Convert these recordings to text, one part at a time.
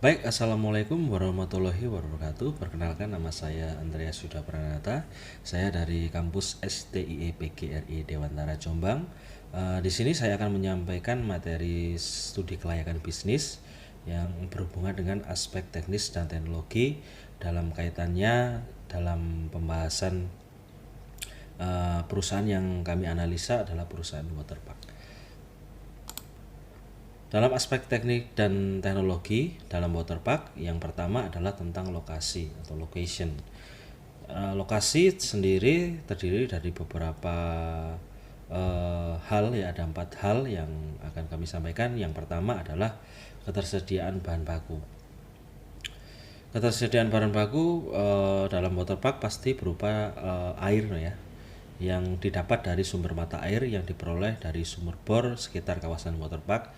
Baik, Assalamualaikum warahmatullahi wabarakatuh. Perkenalkan, nama saya Andreas Yuda Pranata. Saya dari kampus STIE PGRI Dewantara Jombang. Di sini saya akan menyampaikan materi studi kelayakan bisnis yang berhubungan dengan aspek teknis dan teknologi dalam kaitannya dalam pembahasan perusahaan yang kami analisa adalah perusahaan Waterpark. Dalam aspek teknik dan teknologi dalam waterpark, yang pertama adalah tentang lokasi atau location. Lokasi sendiri terdiri dari beberapa hal, ya ada 4 hal yang akan kami sampaikan. Yang pertama adalah ketersediaan bahan baku. Ketersediaan bahan baku dalam waterpark pasti berupa air ya, yang didapat dari sumber mata air yang diperoleh dari sumur bor sekitar kawasan waterpark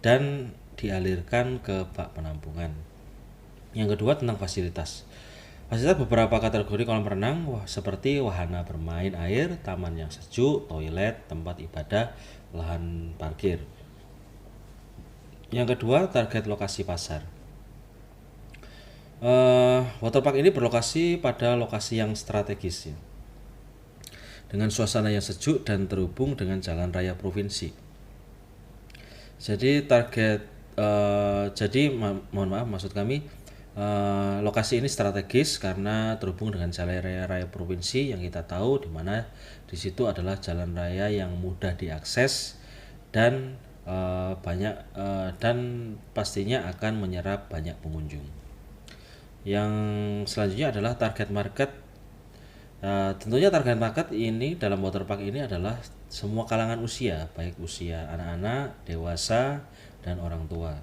dan dialirkan ke bak penampungan. Yang kedua tentang fasilitas. Fasilitas beberapa kategori kolam renang seperti wahana bermain air, taman yang sejuk, toilet, tempat ibadah, lahan parkir. Yang kedua target lokasi pasar. Waterpark ini berlokasi pada lokasi yang strategis ya, dengan suasana yang sejuk dan terhubung dengan jalan raya provinsi. Jadi mohon maaf, maksud kami lokasi ini strategis karena terhubung dengan jalan raya provinsi yang kita tahu, di mana di situ adalah jalan raya yang mudah diakses dan dan pastinya akan menyerap banyak pengunjung. Yang selanjutnya adalah target market. Tentunya target market ini dalam waterpark ini adalah semua kalangan usia, baik usia anak-anak, dewasa, dan orang tua.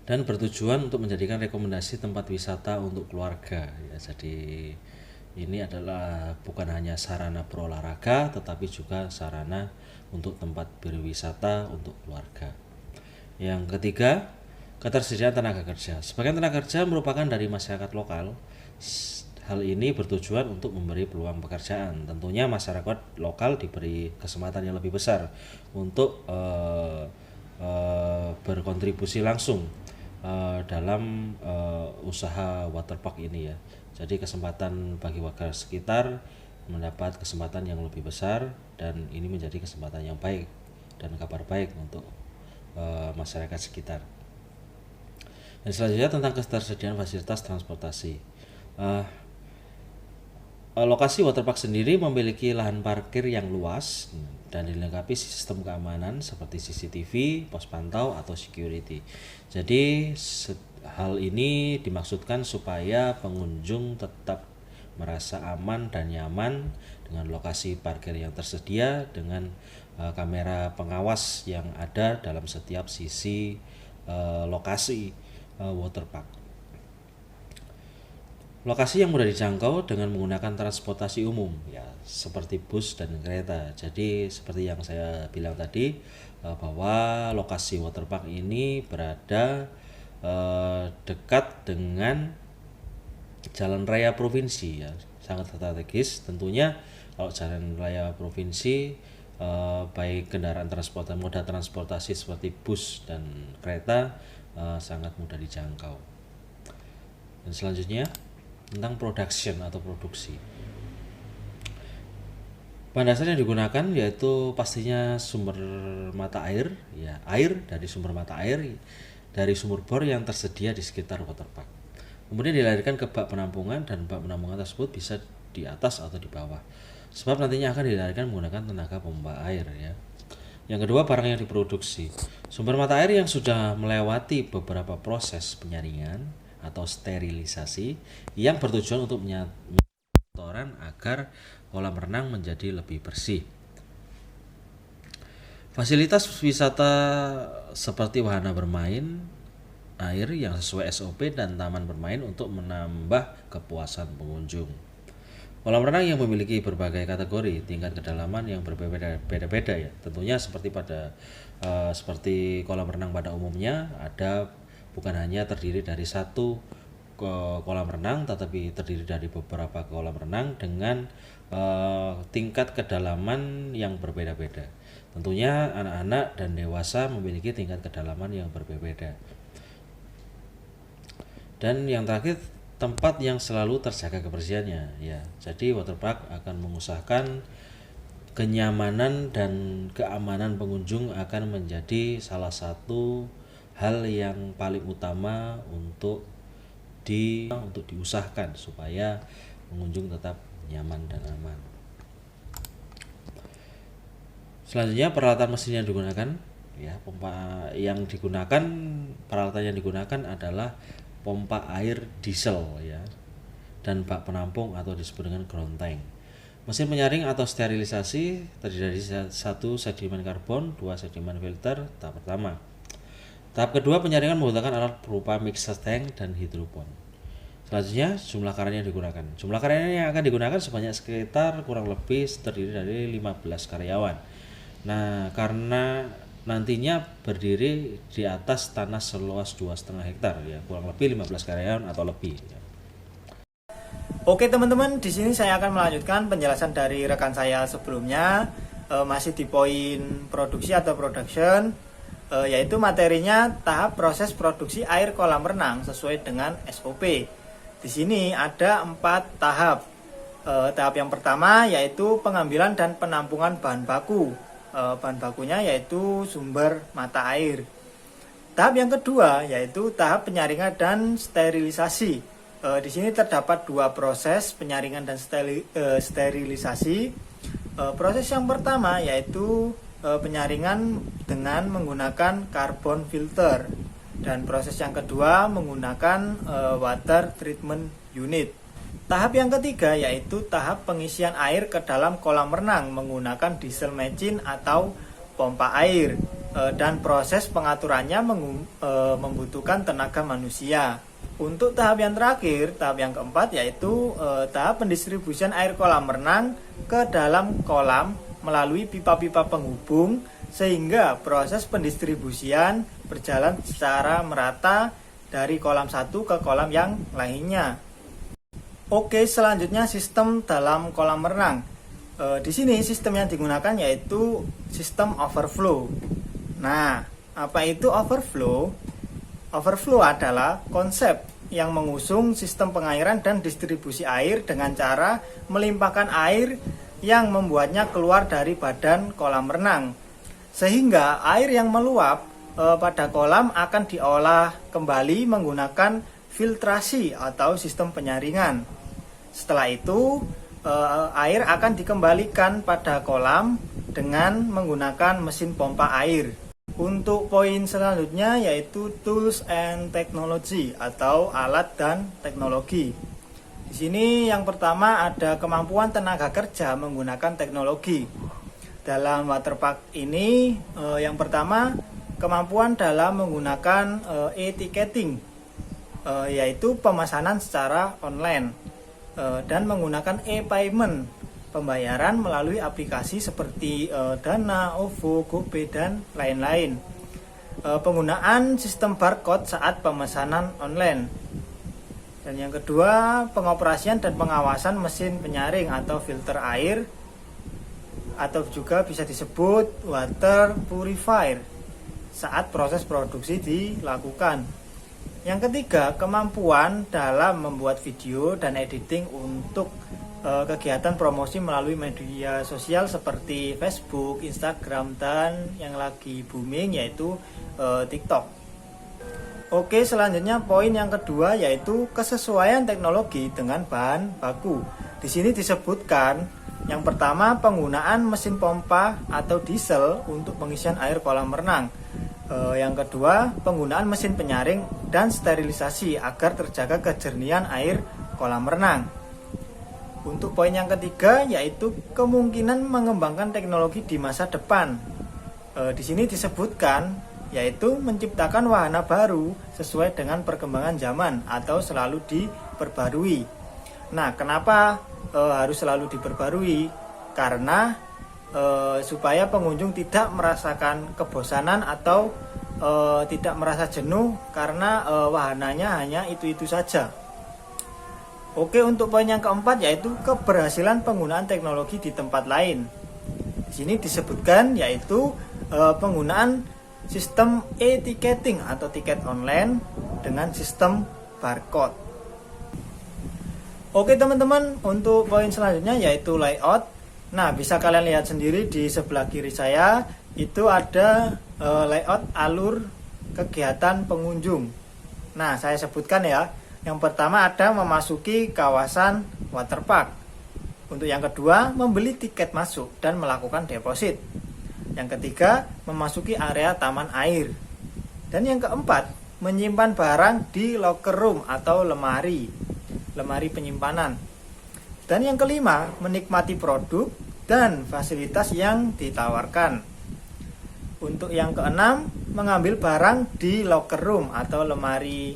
Dan bertujuan untuk menjadikan rekomendasi tempat wisata untuk keluarga. Ya, jadi ini adalah bukan hanya sarana berolahraga, tetapi juga sarana untuk tempat berwisata untuk keluarga. Yang ketiga, ketersediaan tenaga kerja. Sebagian tenaga kerja merupakan dari masyarakat lokal. Hal ini bertujuan untuk memberi peluang pekerjaan. Tentunya masyarakat lokal diberi kesempatan yang lebih besar untuk berkontribusi langsung dalam usaha waterpark ini ya. Jadi kesempatan bagi warga sekitar mendapat kesempatan yang lebih besar, dan ini menjadi kesempatan yang baik dan kabar baik untuk masyarakat sekitar. Dan selanjutnya tentang ketersediaan fasilitas transportasi. Lokasi waterpark sendiri memiliki lahan parkir yang luas dan dilengkapi sistem keamanan seperti CCTV, pos pantau, atau security. Jadi hal ini dimaksudkan supaya pengunjung tetap merasa aman dan nyaman dengan lokasi parkir yang tersedia, dengan kamera pengawas yang ada dalam setiap sisi lokasi waterpark. Lokasi yang mudah dijangkau dengan menggunakan transportasi umum ya, seperti bus dan kereta. Jadi seperti yang saya bilang tadi, bahwa lokasi waterpark ini berada dekat dengan jalan raya provinsi ya, sangat strategis. Tentunya kalau jalan raya provinsi, baik kendaraan transportasi, moda transportasi seperti bus dan kereta sangat mudah dijangkau. Dan selanjutnya tentang production atau produksi. Bahan dasar yang digunakan yaitu pastinya sumber mata air ya, air dari sumber mata air dari sumur bor yang tersedia di sekitar waterpark. Kemudian dilarikan ke bak penampungan, dan bak penampungan tersebut bisa di atas atau di bawah, sebab nantinya akan dilarikan menggunakan tenaga pompa air ya. Yang kedua, barang yang diproduksi. Sumber mata air yang sudah melewati beberapa proses penyaringan atau sterilisasi yang bertujuan untuk kotoran agar kolam renang menjadi lebih bersih. Fasilitas wisata seperti wahana bermain air yang sesuai SOP dan taman bermain untuk menambah kepuasan pengunjung. Kolam renang yang memiliki berbagai kategori, tingkat kedalaman yang berbeda-beda ya. Tentunya seperti kolam renang pada umumnya, ada bukan hanya terdiri dari satu kolam renang, tetapi terdiri dari beberapa kolam renang dengan tingkat kedalaman yang berbeda-beda. Tentunya anak-anak dan dewasa memiliki tingkat kedalaman yang berbeda-beda. Dan yang terakhir, tempat yang selalu terjaga kebersihannya ya. Jadi waterpark akan mengusahakan kenyamanan dan keamanan pengunjung akan menjadi salah satu hal yang paling utama untuk diusahakan supaya pengunjung tetap nyaman dan aman. Selanjutnya peralatan mesin yang digunakan ya, peralatan yang digunakan adalah pompa air diesel ya, dan bak penampung atau disebut dengan ground tank. Mesin penyaring atau sterilisasi terdiri dari 1 sedimen karbon, 2 sedimen filter tahap pertama. Tahap kedua, penyaringan menggunakan alat berupa mixer tank dan hidropon. Selanjutnya, jumlah karyawan yang digunakan. Jumlah karyawan yang akan digunakan sebanyak sekitar kurang lebih terdiri dari 15 karyawan. Nah, karena nantinya berdiri di atas tanah seluas 2,5 hektar ya, kurang lebih 15 karyawan atau lebih ya. Oke teman-teman, di sini saya akan melanjutkan penjelasan dari rekan saya sebelumnya, masih di poin produksi atau production, yaitu materinya tahap proses produksi air kolam renang sesuai dengan SOP. Di sini ada 4 tahap. Tahap yang pertama yaitu pengambilan dan penampungan bahan baku. Bahan bakunya yaitu sumber mata air. Tahap yang kedua yaitu tahap penyaringan dan sterilisasi. Di sini terdapat 2 proses penyaringan dan sterilisasi. Proses yang pertama yaitu penyaringan dengan menggunakan carbon filter, dan proses yang kedua menggunakan water treatment unit. Tahap yang ketiga yaitu tahap pengisian air ke dalam kolam renang menggunakan diesel mesin atau pompa air, dan proses pengaturannya membutuhkan tenaga manusia. Untuk tahap yang terakhir, tahap yang keempat yaitu tahap pendistribusian air kolam renang ke dalam kolam melalui pipa-pipa penghubung, sehingga proses pendistribusian berjalan secara merata dari kolam satu ke kolam yang lainnya. Oke, selanjutnya sistem dalam kolam renang. Di sini sistem yang digunakan yaitu sistem overflow. Nah, apa itu overflow? Overflow adalah konsep yang mengusung sistem pengairan dan distribusi air dengan cara melimpahkan air yang membuatnya keluar dari badan kolam renang, sehingga air yang meluap pada kolam akan diolah kembali menggunakan filtrasi atau sistem penyaringan. Setelah itu air akan dikembalikan pada kolam dengan menggunakan mesin pompa air. Untuk poin selanjutnya yaitu tools and technology atau alat dan teknologi. Di sini yang pertama ada kemampuan tenaga kerja menggunakan teknologi. Dalam waterpark ini yang pertama kemampuan dalam menggunakan e-ticketing, yaitu pemesanan secara online, dan menggunakan e-payment, pembayaran melalui aplikasi seperti Dana, OVO, GoPay, dan lain-lain. Penggunaan sistem barcode saat pemesanan online. Dan yang kedua, pengoperasian dan pengawasan mesin penyaring atau filter air, atau juga bisa disebut water purifier, saat proses produksi dilakukan. Yang ketiga, kemampuan dalam membuat video dan editing untuk kegiatan promosi melalui media sosial seperti Facebook, Instagram, dan yang lagi booming yaitu TikTok. Oke, selanjutnya poin yang kedua yaitu kesesuaian teknologi dengan bahan baku. Di sini disebutkan yang pertama penggunaan mesin pompa atau diesel untuk pengisian air kolam renang. Yang kedua, penggunaan mesin penyaring dan sterilisasi agar terjaga kejernihan air kolam renang. Untuk poin yang ketiga yaitu kemungkinan mengembangkan teknologi di masa depan. Di sini disebutkan yaitu menciptakan wahana baru sesuai dengan perkembangan zaman atau selalu diperbarui. Nah, kenapa harus selalu diperbarui? Karena supaya pengunjung tidak merasakan kebosanan atau tidak merasa jenuh karena wahananya hanya itu-itu saja. Oke, untuk poin yang keempat yaitu keberhasilan penggunaan teknologi di tempat lain. Di sini disebutkan yaitu penggunaan sistem e-ticketing atau tiket online dengan sistem barcode. Oke teman-teman, untuk poin selanjutnya yaitu layout. Nah, bisa kalian lihat sendiri di sebelah kiri saya itu ada layout alur kegiatan pengunjung. Nah, saya sebutkan ya. Yang pertama ada memasuki kawasan waterpark. Untuk yang kedua, membeli tiket masuk dan melakukan deposit. Yang ketiga, memasuki area taman air. Dan yang keempat, menyimpan barang di locker room atau lemari penyimpanan. Dan yang kelima, menikmati produk dan fasilitas yang ditawarkan. Untuk yang keenam, mengambil barang di locker room atau lemari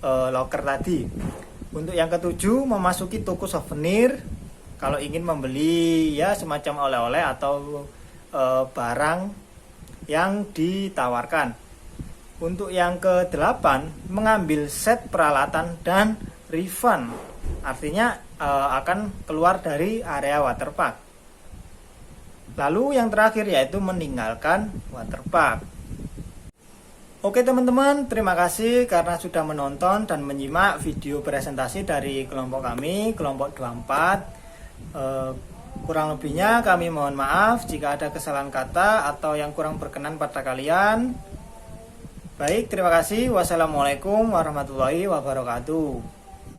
locker tadi. Untuk yang ketujuh, memasuki toko souvenir kalau ingin membeli ya semacam oleh-oleh atau barang yang ditawarkan. Untuk yang kedelapan, mengambil set peralatan dan refund. Artinya akan keluar dari area waterpark. Lalu yang terakhir yaitu meninggalkan waterpark. Oke teman-teman, terima kasih karena sudah menonton dan menyimak video presentasi dari kelompok kami, kelompok 24. Kurang lebihnya kami mohon maaf jika ada kesalahan kata atau yang kurang berkenan pada kalian. Baik, terima kasih. Wassalamualaikum warahmatullahi wabarakatuh.